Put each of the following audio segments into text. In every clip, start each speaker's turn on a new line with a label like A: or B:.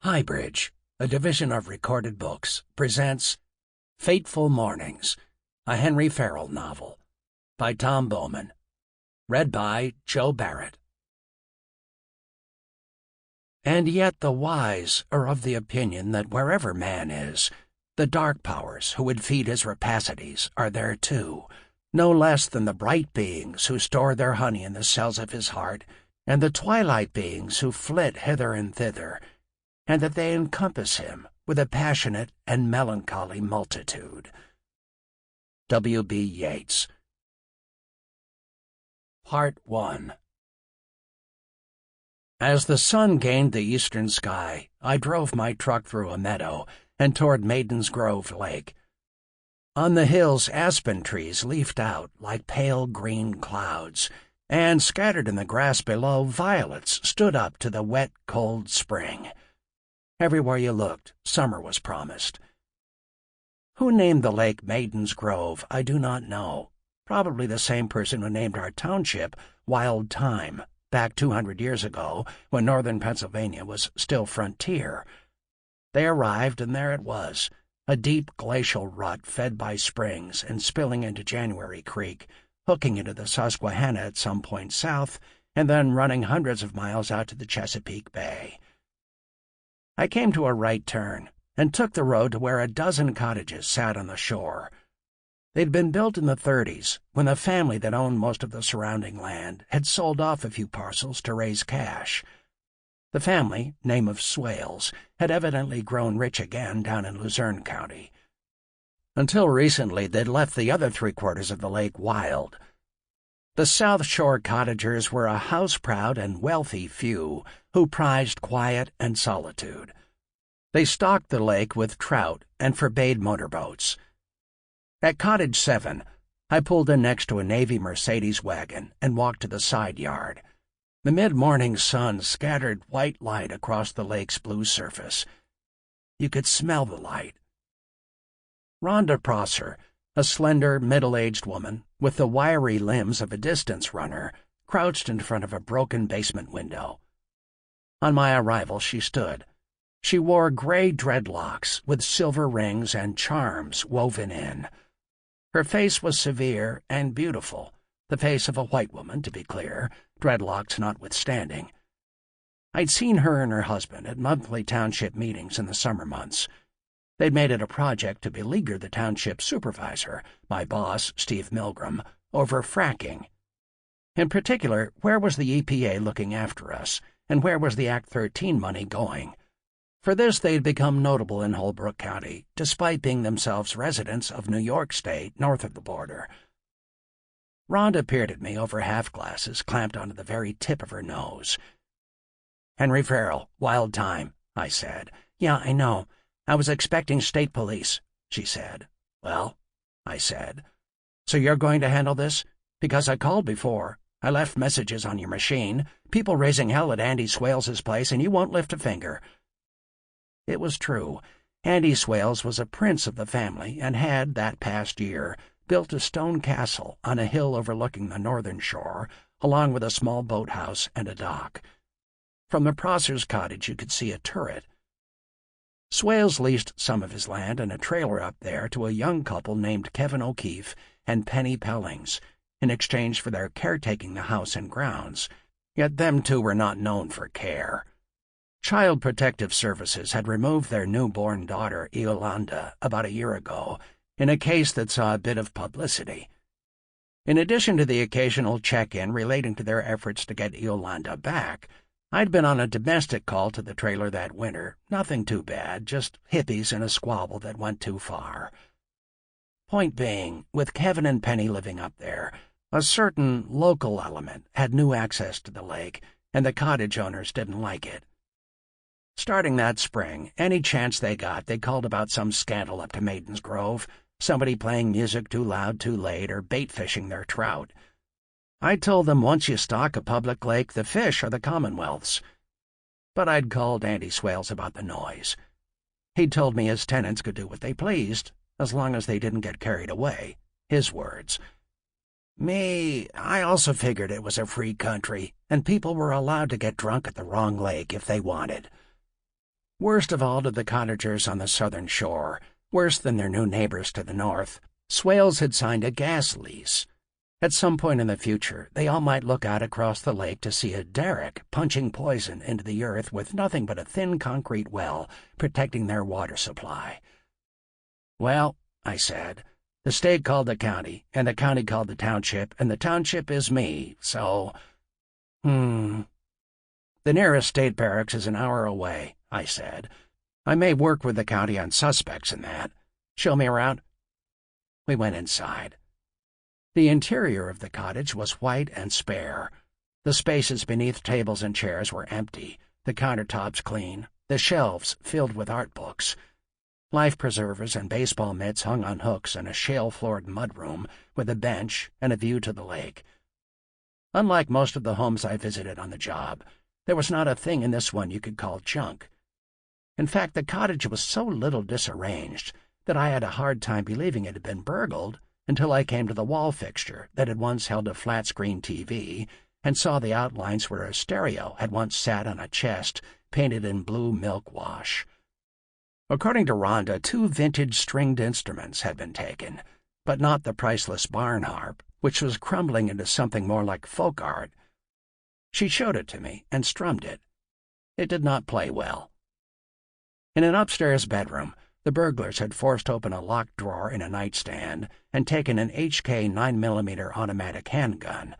A: HighBridge, a division of Recorded Books, presents Fateful Mornings, a Henry Farrell novel, by Tom Bouman, read by Joe Barrett. And yet the wise are of the opinion that wherever man is, the dark powers who would feed his rapacities are there too, no less than the bright beings who store their honey in the cells of his heart, and the twilight beings who flit hither and thither, and that they encompass him with a passionate and melancholy multitude. W.B. Yeats. Part 1. As the sun gained the eastern sky, I drove my truck through a meadow and toward Maiden's Grove Lake. On the hills, aspen trees leafed out like pale green clouds, and scattered in the grass below, violets stood up to the wet, cold spring. Everywhere you looked, summer was promised. Who named the lake Maiden's Grove, I do not know. Probably the same person who named our township Wild Thyme, back 200 years ago, when northern Pennsylvania was still frontier. They arrived, and there it was, a deep glacial rut fed by springs and spilling into January Creek, hooking into the Susquehanna at some point south, and then running hundreds of miles out to the Chesapeake Bay. I came to a right turn and took the road to where a dozen cottages sat on the shore. They'd been built in the 30s, when the family that owned most of the surrounding land had sold off a few parcels to raise cash. The family, name of Swales, had evidently grown rich again down in Luzerne County. Until recently, they'd left the other three-quarters of the lake wild. The South Shore cottagers were a house-proud and wealthy few who prized quiet and solitude. They stocked the lake with trout and forbade motorboats. At Cottage 7, I pulled in next to a Navy Mercedes wagon and walked to the side yard. The mid-morning sun scattered white light across the lake's blue surface. You could smell the light. Rhonda Prosser, a slender, middle-aged woman with the wiry limbs of a distance runner, crouched in front of a broken basement window. On my arrival, she stood. She wore gray dreadlocks with silver rings and charms woven in. Her face was severe and beautiful, the face of a white woman, to be clear, dreadlocks notwithstanding. I'd seen her and her husband at monthly township meetings in the summer months. They'd made it a project to beleaguer the township supervisor, my boss, Steve Milgram, over fracking. In particular, where was the EPA looking after us, and where was the Act 13 money going? For this they'd become notable in Holbrook County, despite being themselves residents of New York State north of the border. Rhonda peered at me over half-glasses clamped onto the very tip of her nose. "Henry Farrell, Wild Thyme," I said. "Yeah, I know. I was expecting state police," she said. "Well," I said. "So you're going to handle this? Because I called before. I left messages on your machine, people raising hell at Andy Swales's place, and you won't lift a finger." It was true. Andy Swales was a prince of the family and had, that past year, built a stone castle on a hill overlooking the northern shore, along with a small boathouse and a dock. From the Prosser's cottage you could see a turret. Swales leased some of his land and a trailer up there to a young couple named Kevin O'Keefe and Penny Pellings, in exchange for their caretaking the house and grounds, yet them two were not known for care. Child Protective Services had removed their newborn daughter, Yolanda, about a year ago, in a case that saw a bit of publicity. In addition to the occasional check-in relating to their efforts to get Yolanda back, I'd been on a domestic call to the trailer that winter, nothing too bad, just hippies in a squabble that went too far. Point being, with Kevin and Penny living up there, a certain local element had new access to the lake, and the cottage owners didn't like it. Starting that spring, any chance they got, they called about some scandal up to Maiden's Grove, somebody playing music too loud too late or bait fishing their trout. I told them once you stock a public lake, the fish are the Commonwealth's. But I'd called Andy Swales about the noise. He'd told me his tenants could do what they pleased, as long as they didn't get carried away. His words. Me, I also figured it was a free country, and people were allowed to get drunk at the wrong lake if they wanted. Worst of all to the cottagers on the southern shore, worse than their new neighbors to the north. Swales had signed a gas lease. At some point in the future, they all might look out across the lake to see a derrick punching poison into the earth with nothing but a thin concrete well protecting their water supply. "Well," I said, "the state called the county, and the county called the township, and the township is me, so—" The nearest state barracks is an hour away," I said. "I may work with the county on suspects and that. Show me around." We went inside. The interior of the cottage was white and spare. The spaces beneath tables and chairs were empty, the countertops clean, the shelves filled with art books. Life preservers and baseball mitts hung on hooks in a shale-floored mudroom with a bench and a view to the lake. Unlike most of the homes I visited on the job, there was not a thing in this one you could call junk. In fact, the cottage was so little disarranged that I had a hard time believing it had been burgled until I came to the wall fixture that had once held a flat-screen TV and saw the outlines where a stereo had once sat on a chest painted in blue milk wash. According to Rhonda, 2 vintage stringed instruments had been taken, but not the priceless barn harp, which was crumbling into something more like folk art. She showed it to me and strummed it. It did not play well. In an upstairs bedroom, the burglars had forced open a locked drawer in a nightstand and taken an HK 9mm automatic handgun.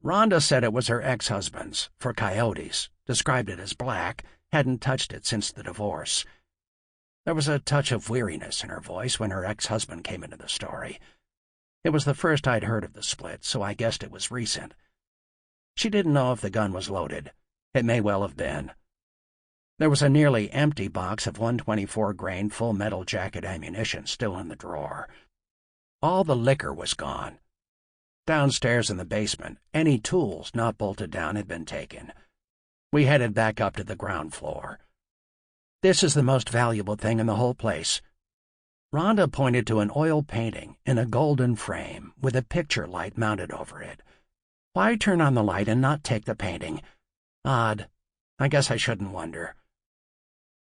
A: Rhonda said it was her ex-husband's, for coyotes, described it as black, hadn't touched it since the divorce. There was a touch of weariness in her voice when her ex-husband came into the story. It was the first I'd heard of the split, so I guessed it was recent. She didn't know if the gun was loaded. It may well have been. There was a nearly empty box of 124-grain full metal jacket ammunition still in the drawer. All the liquor was gone. Downstairs in the basement, any tools not bolted down had been taken. We headed back up to the ground floor. "This is the most valuable thing in the whole place." Rhonda pointed to an oil painting in a golden frame with a picture light mounted over it. "Why turn on the light and not take the painting? Odd. I guess I shouldn't wonder."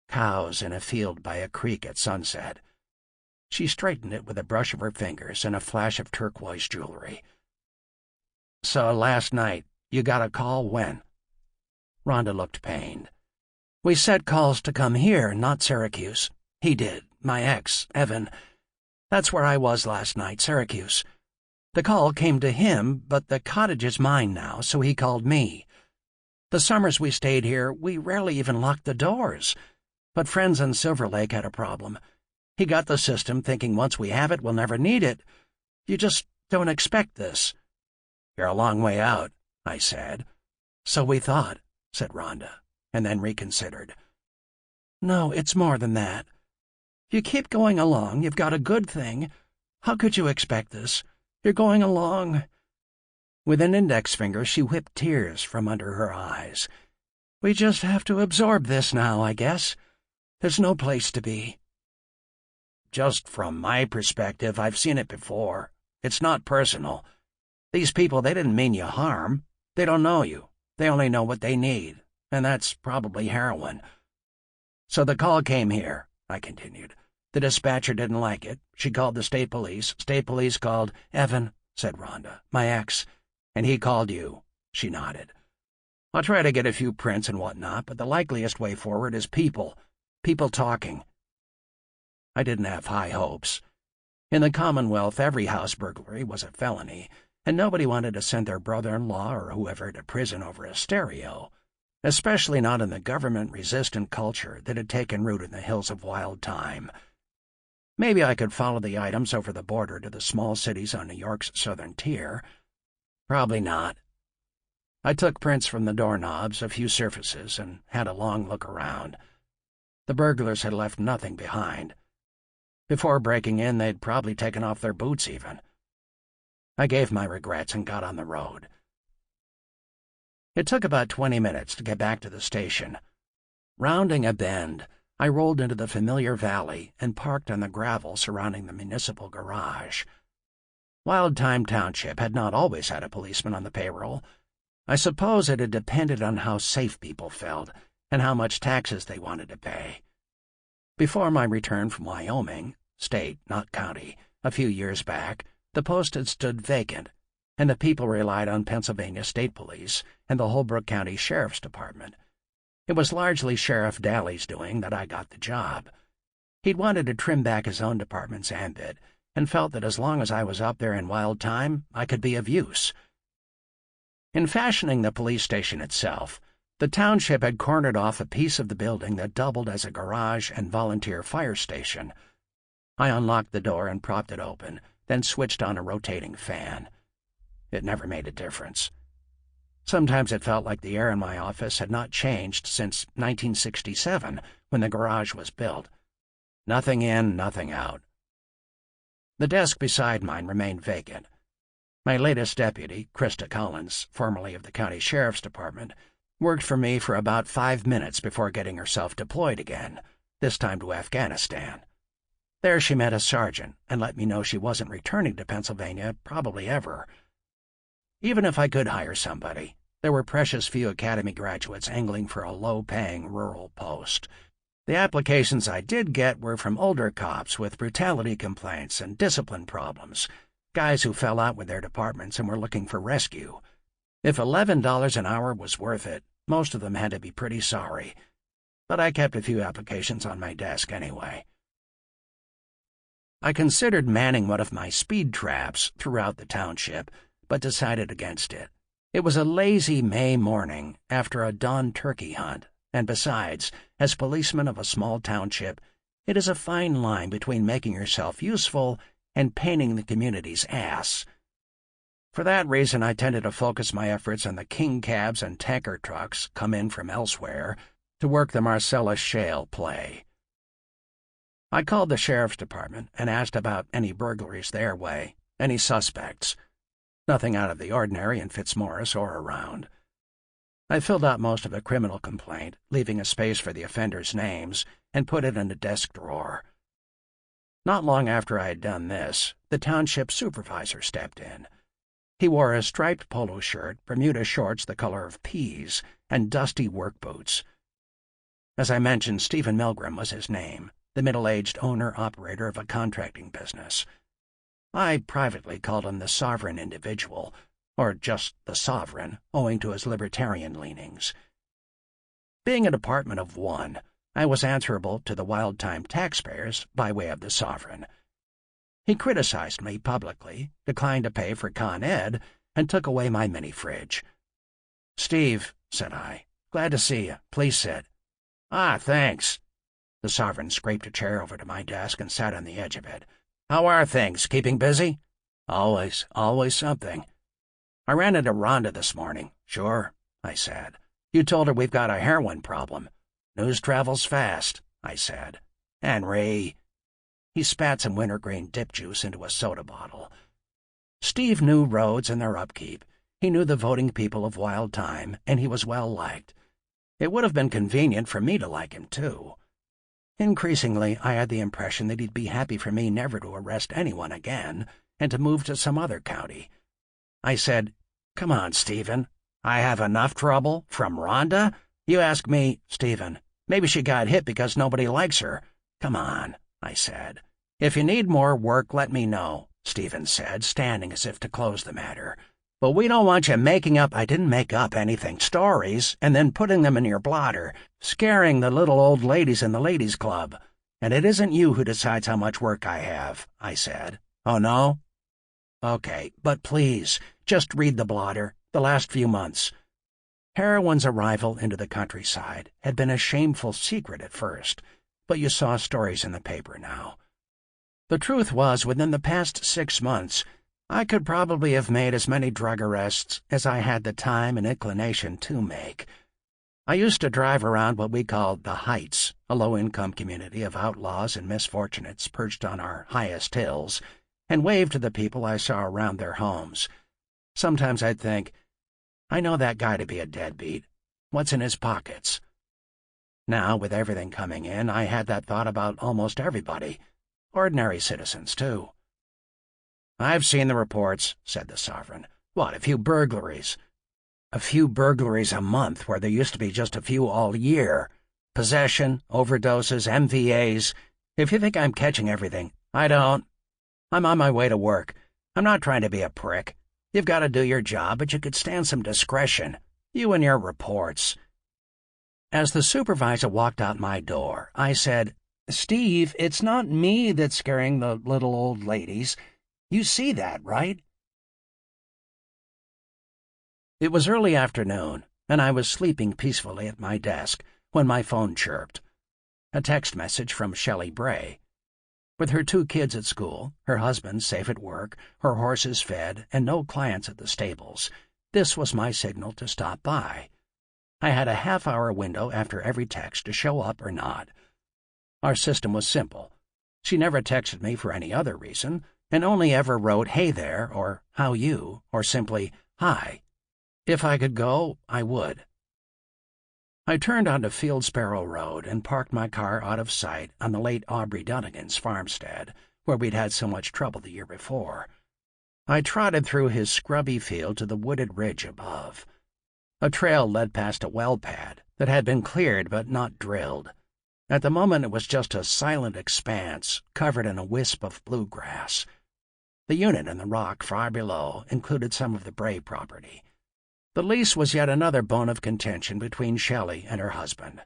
A: Cows in a field by a creek at sunset. She straightened it with a brush of her fingers and a flash of turquoise jewelry. "So last night, you got a call when?" Rhonda looked pained. "We set calls to come here, not Syracuse. He did, my ex, Evan. That's where I was last night, Syracuse. The call came to him, but the cottage is mine now, so he called me. The summers we stayed here, we rarely even locked the doors. But friends in Silver Lake had a problem. He got the system thinking once we have it, we'll never need it. You just don't expect this." "You're a long way out," I said. "So we thought," said Rhonda, and then reconsidered. "No, it's more than that. You keep going along, you've got a good thing. How could you expect this? You're going along—" With an index finger, she whipped tears from under her eyes. "We just have to absorb this now, I guess. There's no place to be." "Just from my perspective, I've seen it before. It's not personal. These people, they didn't mean you harm. They don't know you. They only know what they need, and that's probably heroin. So the call came here," I continued. "The dispatcher didn't like it. She called the state police. State police called—" "Evan," said Rhonda, "my ex. And he called you." She nodded. "I'll try to get a few prints and whatnot, but the likeliest way forward is people talking." I didn't have high hopes. In the Commonwealth, every house burglary was a felony, and nobody wanted to send their brother-in-law or whoever to prison over a stereo, especially not in the government-resistant culture that had taken root in the hills of Wild Thyme. Maybe I could follow the items over the border to the small cities on New York's southern tier. Probably not. I took prints from the doorknobs, a few surfaces, and had a long look around. The burglars had left nothing behind. Before breaking in, they'd probably taken off their boots even. I gave my regrets and got on the road. It took about 20 minutes to get back to the station. Rounding a bend, I rolled into the familiar valley and parked on the gravel surrounding the municipal garage. Wild Thyme Township had not always had a policeman on the payroll. I suppose it had depended on how safe people felt and how much taxes they wanted to pay. Before my return from Wyoming, state, not county, a few years back, the post had stood vacant, and the people relied on Pennsylvania State Police and the Holbrook County Sheriff's Department. It was largely Sheriff Daly's doing that I got the job. He'd wanted to trim back his own department's ambit, and felt that as long as I was up there in Wild Thyme, I could be of use. In fashioning the police station itself, the township had cornered off a piece of the building that doubled as a garage and volunteer fire station. I unlocked the door and propped it open, then switched on a rotating fan. It never made a difference. Sometimes it felt like the air in my office had not changed since 1967, when the garage was built. Nothing in, nothing out. The desk beside mine remained vacant. My latest deputy, Krista Collins, formerly of the county sheriff's department, worked for me for about 5 minutes before getting herself deployed again, this time to Afghanistan. There she met a sergeant and let me know she wasn't returning to Pennsylvania probably ever. Even if I could hire somebody, there were precious few academy graduates angling for a low-paying rural post. The applications I did get were from older cops with brutality complaints and discipline problems, guys who fell out with their departments and were looking for rescue. If $11 an hour was worth it, most of them had to be pretty sorry. But I kept a few applications on my desk anyway. I considered manning one of my speed traps throughout the township, but decided against it. It was a lazy May morning after a dawn turkey hunt, and besides, as policeman of a small township, it is a fine line between making yourself useful and painting the community's ass. For that reason, I tended to focus my efforts on the king cabs and tanker trucks come in from elsewhere to work the Marcellus Shale play. I called the sheriff's department and asked about any burglaries their way, any suspects. Nothing out of the ordinary in Fitzmaurice or around. I filled out most of a criminal complaint, leaving a space for the offenders' names, and put it in a desk drawer. Not long after I had done this, the township supervisor stepped in. He wore a striped polo shirt, Bermuda shorts the color of peas, and dusty work boots. As I mentioned, Stephen Milgram was his name, the middle-aged owner-operator of a contracting business. I privately called him the sovereign individual, or just the sovereign, owing to his libertarian leanings. Being a department of one, I was answerable to the Wild Thyme taxpayers by way of the sovereign. He criticized me publicly, declined to pay for Con Ed, and took away my mini-fridge. "Steve," said I, "glad to see you. Please sit." "Ah, thanks." The sovereign scraped a chair over to my desk and sat on the edge of it. "How are things? Keeping busy?" Always something." "I ran into Rhonda this morning." "Sure," I said. "You told her we've got a heroin problem." "News travels fast," I said. "Henry." He spat some wintergreen dip juice into a soda bottle. Steve knew roads and their upkeep. He knew the voting people of Wild Thyme, and he was well liked. It would have been convenient for me to like him, too. Increasingly, I had the impression that he'd be happy for me never to arrest anyone again and to move to some other county. I said, "Come on, Stephen. I have enough trouble from Rhonda? You ask me, Stephen. Maybe she got hit because nobody likes her. Come on," I said. "If you need more work, let me know," Stephen said, standing as if to close the matter. "But we don't want you making up—" "I didn't make up anything, stories, and then putting them in your blotter, scaring the little old ladies in the ladies' club. And it isn't you who decides how much work I have," I said. "Oh, no?" "Okay, but please, just read the blotter, the last few months." Heroin's arrival into the countryside had been a shameful secret at first, but you saw stories in the paper now. The truth was, within the past 6 months, I could probably have made as many drug arrests as I had the time and inclination to make. I used to drive around what we called the Heights, a low-income community of outlaws and misfortunates perched on our highest hills, and wave to the people I saw around their homes. Sometimes I'd think, I know that guy to be a deadbeat. What's in his pockets? Now, with everything coming in, I had that thought about almost everybody. Ordinary citizens, too. "I've seen the reports," said the sovereign. "What, a few burglaries?" "A few burglaries a month where there used to be just a few all year." Possession, overdoses, MVAs. If you think I'm catching everything, I don't. I'm on my way to work. I'm not trying to be a prick. You've got to do your job, but you could stand some discretion. You and your reports." As the supervisor walked out my door, I said, "Steve, it's not me that's scaring the little old ladies. You see that, right?" It was early afternoon, and I was sleeping peacefully at my desk when my phone chirped. A text message from Shelley Bray. With her 2 kids at school, her husband safe at work, her horses fed, and no clients at the stables, this was my signal to stop by. I had a half-hour window after every text to show up or not. Our system was simple. She never texted me for any other reason, and only ever wrote "Hey there," or "How you," or simply "Hi." If I could go, I would. I turned onto Field Sparrow Road and parked my car out of sight on the late Aubrey Dunnigan's farmstead, where we'd had so much trouble the year before. I trotted through his scrubby field to the wooded ridge above. A trail led past a well pad that had been cleared but not drilled. At the moment it was just a silent expanse covered in a wisp of bluegrass. The unit in the rock far below included some of the Bray property. The lease was yet another bone of contention between Shelley and her husband.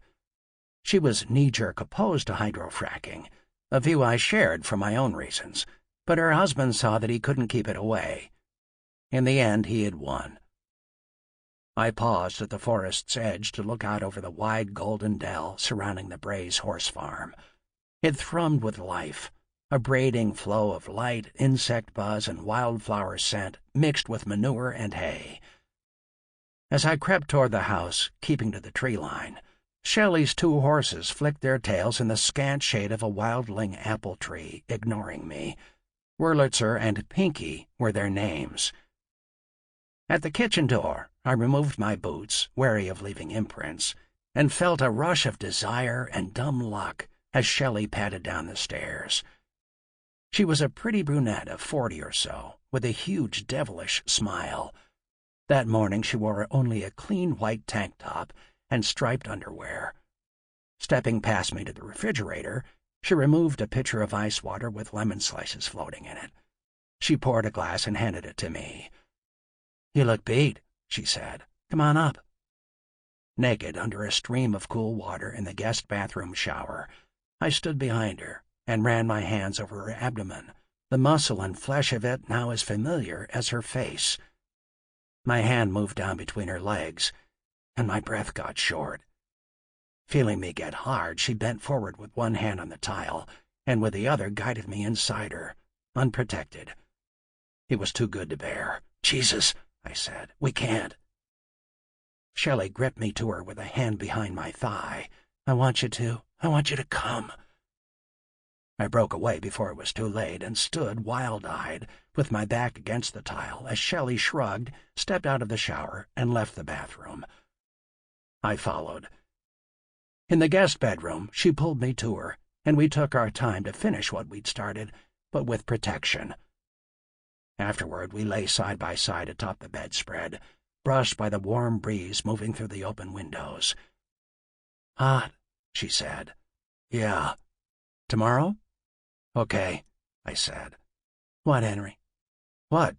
A: She was knee-jerk opposed to hydrofracking, a view I shared for my own reasons, but her husband saw that he couldn't keep it away. In the end, he had won. I paused at the forest's edge to look out over the wide golden dell surrounding the Bray's horse farm. It thrummed with life, a braiding flow of light, insect buzz, and wildflower scent mixed with manure and hay. As I crept toward the house, keeping to the tree line, Shelley's 2 horses flicked their tails in the scant shade of a wildling apple tree, ignoring me. Wurlitzer and Pinky were their names. At the kitchen door, I removed my boots, wary of leaving imprints, and felt a rush of desire and dumb luck as Shelley padded down the stairs. She was a pretty brunette of 40 or so, with a huge devilish smile. That morning she wore only a clean white tank top and striped underwear. Stepping past me to the refrigerator, she removed a pitcher of ice water with lemon slices floating in it. She poured a glass and handed it to me. "You look beat," she said. "Come on up." Naked under a stream of cool water in the guest bathroom shower, I stood behind her and ran my hands over her abdomen, the muscle and flesh of it now as familiar as her face. My hand moved down between her legs, and my breath got short. Feeling me get hard, she bent forward with one hand on the tile, and with the other guided me inside her, unprotected. It was too good to bear. "Jesus," I said, "we can't." Shelley gripped me to her with a hand behind my thigh. I want you to come." I broke away before it was too late and stood wild-eyed, with my back against the tile, as Shelley shrugged, stepped out of the shower, and left the bathroom. I followed. In the guest bedroom, she pulled me to her, and we took our time to finish what we'd started, but with protection. Afterward, we lay side by side atop the bedspread, brushed by the warm breeze moving through the open windows. "Hot," she said. "Yeah. Tomorrow?" "Okay," I said. "What, Henry?" What?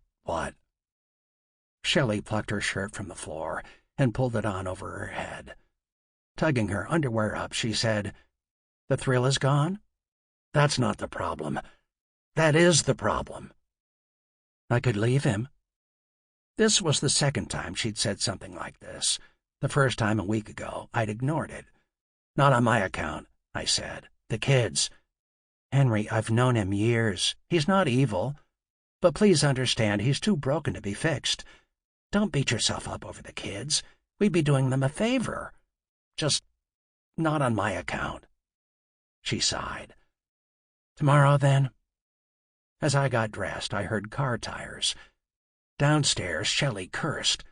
A: Shelley plucked her shirt from the floor and pulled it on over her head. Tugging her underwear up, she said, "The thrill is gone? That's not the problem. That is the problem." I could leave him. This was the second time she'd said something like this. The first time a week ago, I'd ignored it. "Not on my account," I said. "The kids." "Henry, I've known him years. He's not evil. But please understand, he's too broken to be fixed. Don't beat yourself up over the kids. We'd be doing them a favor. Just not on my account." She sighed. "Tomorrow, then?" As I got dressed, I heard car tires. Downstairs, Shelley cursed.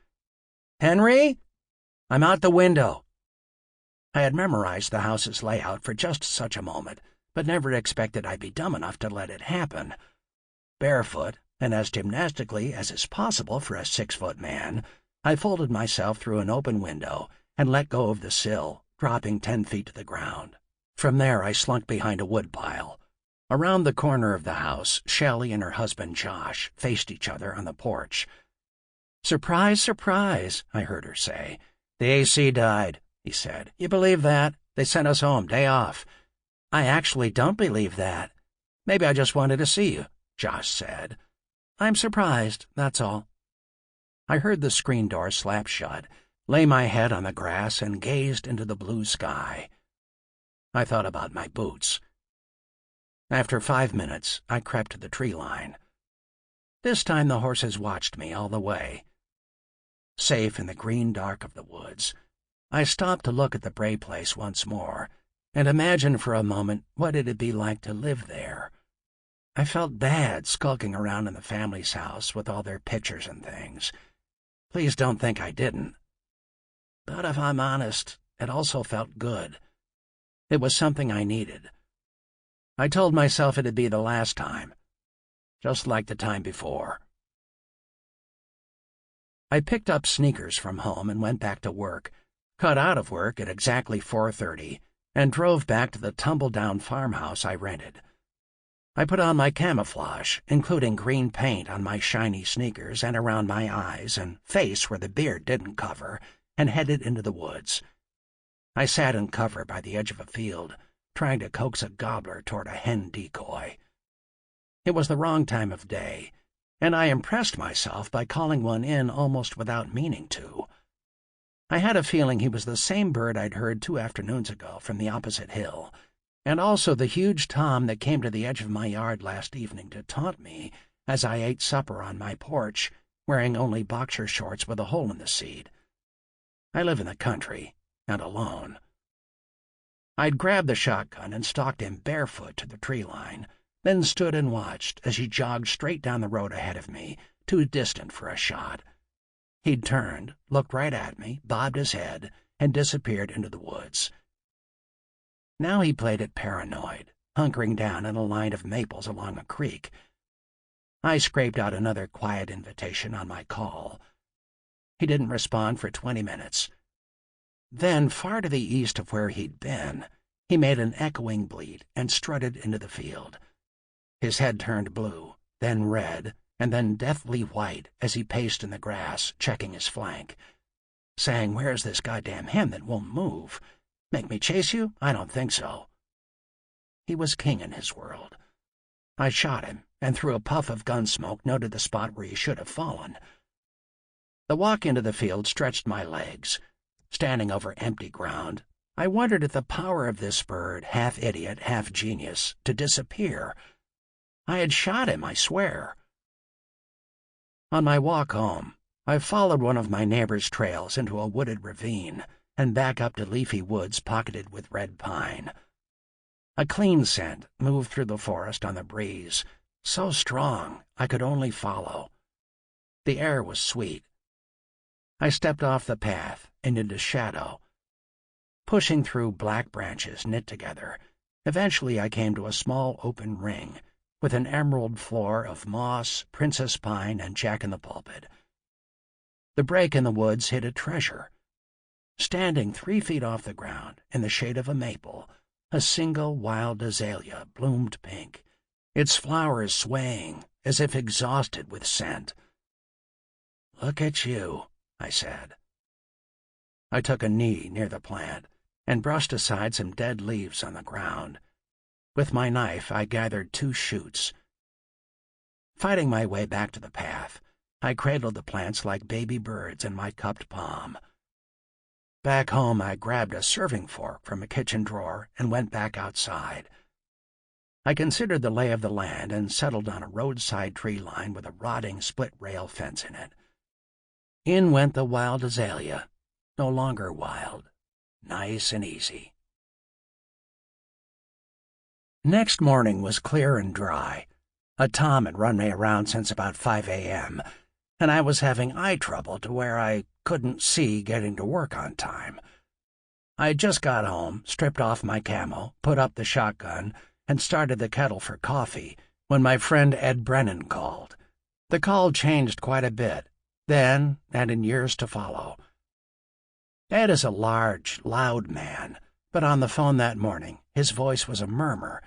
A: "Henry? I'm out the window." I had memorized the house's layout for just such a moment, but never expected I'd be dumb enough to let it happen. Barefoot, and as gymnastically as is possible for a 6-foot man, I folded myself through an open window and let go of the sill, dropping 10 feet to the ground. From there, I slunk behind a woodpile. Around the corner of the house, Shelley and her husband Josh faced each other on the porch. "Surprise, surprise," I heard her say. "The AC died," he said. "You believe that? They sent us home, day off." "I actually don't believe that." "Maybe I just wanted to see you," Josh said. "I'm surprised, that's all." I heard the screen door slap shut, lay my head on the grass, and gazed into the blue sky. I thought about my boots. After 5 minutes, I crept to the tree line. This time the horses watched me all the way. Safe in the green dark of the woods, I stopped to look at the Bray place once more and imagine for a moment what it'd be like to live there. I felt bad skulking around in the family's house with all their pictures and things. Please don't think I didn't. But if I'm honest, it also felt good. It was something I needed. I told myself it'd be the last time, just like the time before. I picked up sneakers from home and went back to work, cut out of work at exactly 4:30, and drove back to the tumble-down farmhouse I rented. I put on my camouflage, including green paint on my shiny sneakers and around my eyes and face where the beard didn't cover, and headed into the woods. I sat in cover by the edge of a field, trying to coax a gobbler toward a hen decoy. It was the wrong time of day, and I impressed myself by calling one in almost without meaning to. I had a feeling he was the same bird I'd heard 2 afternoons ago from the opposite hill, and also the huge tom that came to the edge of my yard last evening to taunt me as I ate supper on my porch, wearing only boxer shorts with a hole in the seat. I live in the country, and alone. I'd grabbed the shotgun and stalked him barefoot to the tree line, then stood and watched as he jogged straight down the road ahead of me, too distant for a shot. He'd turned, looked right at me, bobbed his head, and disappeared into the woods. Now he played it paranoid, hunkering down in a line of maples along a creek. I scraped out another quiet invitation on my call. He didn't respond for 20 minutes. Then, far to the east of where he'd been, he made an echoing bleat and strutted into the field. His head turned blue, then red, and then deathly white as he paced in the grass, checking his flank. Saying, "Where's this goddamn hen that won't move? Make me chase you? I don't think so." He was king in his world. I shot him, and through a puff of gun smoke noted the spot where he should have fallen. The walk into the field stretched my legs. Standing over empty ground, I wondered at the power of this bird, half idiot, half genius, to disappear. I had shot him, I swear. On my walk home, I followed one of my neighbor's trails into a wooded ravine and back up to leafy woods pocketed with red pine. A clean scent moved through the forest on the breeze, so strong I could only follow. The air was sweet. I stepped off the path and into shadow. Pushing through black branches knit together, eventually I came to a small open ring with an emerald floor of moss, princess pine, and jack-in-the-pulpit. The break in the woods hid a treasure. Standing 3 feet off the ground, in the shade of a maple, a single wild azalea bloomed pink, its flowers swaying as if exhausted with scent. "Look at you," I said. I took a knee near the plant and brushed aside some dead leaves on the ground. With my knife, I gathered 2 shoots. Fighting my way back to the path, I cradled the plants like baby birds in my cupped palm. Back home, I grabbed a serving fork from a kitchen drawer and went back outside. I considered the lay of the land and settled on a roadside tree line with a rotting split-rail fence in it. In went the wild azalea, no longer wild, nice and easy. Next morning was clear and dry. A tom had run me around since about 5 a.m., and I was having eye trouble to where I couldn't see getting to work on time. I just got home, stripped off my camo, put up the shotgun, and started the kettle for coffee when my friend Ed Brennan called. The call changed quite a bit, then and in years to follow. Ed is a large, loud man, but on the phone that morning, his voice was a murmur,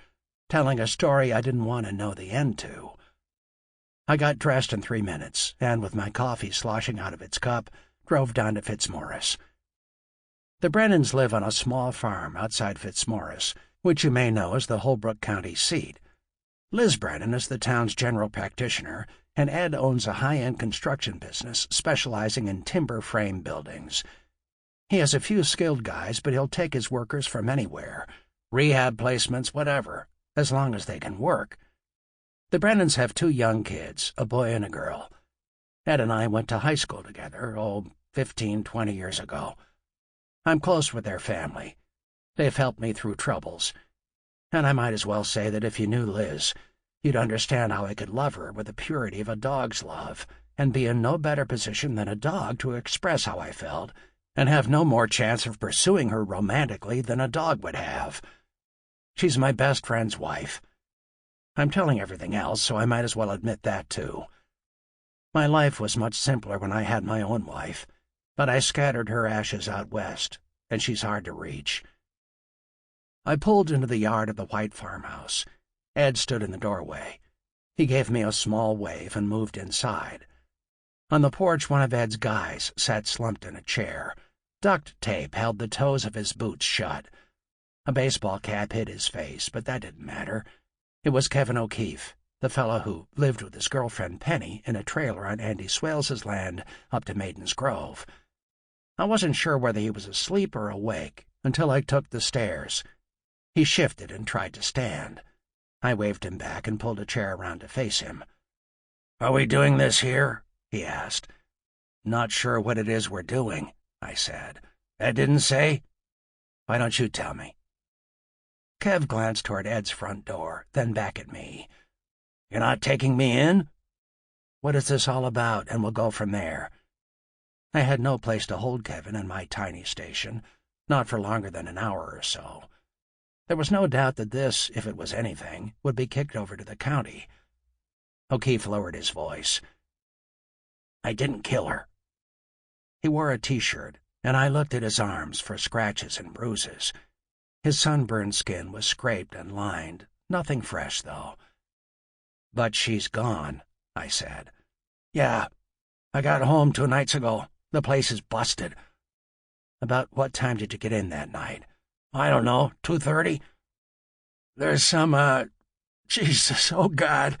A: telling a story I didn't want to know the end to. I got dressed in 3 minutes, and with my coffee sloshing out of its cup, drove down to Fitzmaurice. The Brennans live on a small farm outside Fitzmaurice, which you may know is the Holbrook County seat. Liz Brennan is the town's general practitioner, and Ed owns a high-end construction business specializing in timber frame buildings. He has a few skilled guys, but he'll take his workers from anywhere, rehab placements, whatever, as long as they can work. The Brennans have 2 young kids, a boy and a girl. Ed and I went to high school together, 15, 20 years ago. I'm close with their family. They've helped me through troubles. And I might as well say that if you knew Liz, you'd understand how I could love her with the purity of a dog's love, and be in no better position than a dog to express how I felt, and have no more chance of pursuing her romantically than a dog would have. She's my best friend's wife. I'm telling everything else, so I might as well admit that, too. My life was much simpler when I had my own wife, but I scattered her ashes out west, and she's hard to reach. I pulled into the yard of the white farmhouse. Ed stood in the doorway. He gave me a small wave and moved inside. On the porch, one of Ed's guys sat slumped in a chair. Duct tape held the toes of his boots shut. A baseball cap hid his face, but that didn't matter. It was Kevin O'Keefe, the fellow who lived with his girlfriend Penny in a trailer on Andy Swales's land up to Maiden's Grove. I wasn't sure whether he was asleep or awake until I took the stairs. He shifted and tried to stand. I waved him back and pulled a chair around to face him. "Are we doing this here?" he asked. "Not sure what it is we're doing," I said. "Ed didn't say?" "Why don't you tell me?" Kev glanced toward Ed's front door, then back at me. "You're not taking me in?" "What is this all about, and we'll go from there." I had no place to hold Kevin in my tiny station, not for longer than an hour or so. There was no doubt that this, if it was anything, would be kicked over to the county. O'Keefe lowered his voice. "I didn't kill her." He wore a T-shirt, and I looked at his arms for scratches and bruises. His sunburned skin was scraped and lined, nothing fresh, though. "But she's gone," I said. "Yeah, I got home 2 nights ago. The place is busted." "About what time did you get in that night?" "I don't know, 2:30. There's some, Jesus, oh God."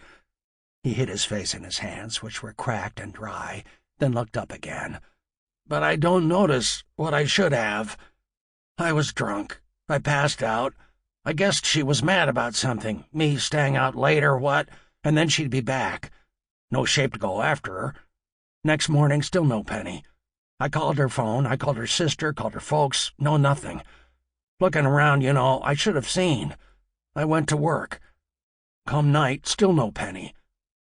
A: He hid his face in his hands, which were cracked and dry, then looked up again. "But I don't notice what I should have. I was drunk. I passed out. I guessed she was mad about something, me staying out late or what, and then she'd be back. No shape to go after her. Next morning, still no Penny. I called her phone, I called her sister, called her folks, no nothing. Looking around, I should have seen. I went to work. Come night, still no Penny.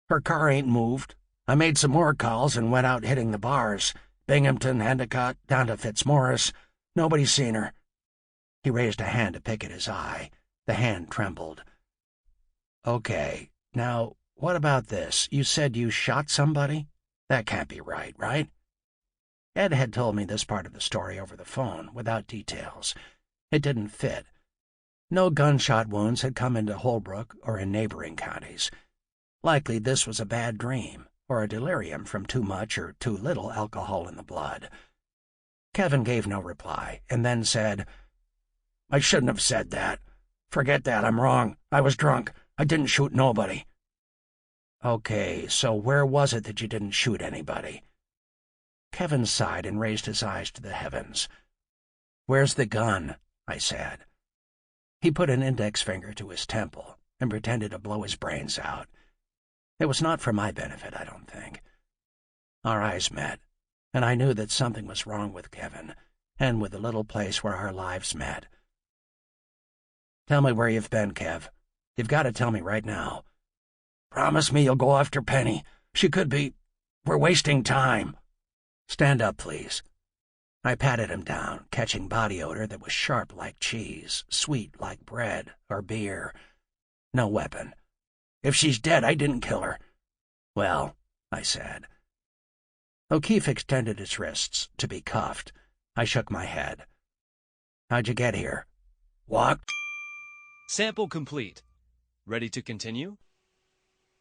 A: Her car ain't moved. I made some more calls and went out hitting the bars. Binghamton, Endicott, down to Fitzmaurice. Nobody's seen her." He raised a hand to pick at his eye. The hand trembled. "Okay, now, what about this? You said you shot somebody? That can't be right, right?" Ed had told me this part of the story over the phone, without details. It didn't fit. No gunshot wounds had come into Holbrook or in neighboring counties. Likely this was a bad dream, or a delirium from too much or too little alcohol in the blood. Kevin gave no reply, and then said, "I shouldn't have said that. Forget that, I'm wrong. I was drunk. I didn't shoot nobody." "Okay, so where was it that you didn't shoot anybody?" Kevin sighed and raised his eyes to the heavens. "Where's the gun?" I said. He put an index finger to his temple and pretended to blow his brains out. It was not for my benefit, I don't think. Our eyes met, and I knew that something was wrong with Kevin, and with the little place where our lives met. "Tell me where you've been, Kev. You've got to tell me right now." "Promise me you'll go after Penny. She could be... We're wasting time." "Stand up, please." I patted him down, catching body odor that was sharp like cheese, sweet like bread or beer. No weapon. "If she's dead, I didn't kill her." "Well," I said. O'Keefe extended his wrists to be cuffed. I shook my head. How'd you get here? Walked?
B: Sample complete. Ready to continue?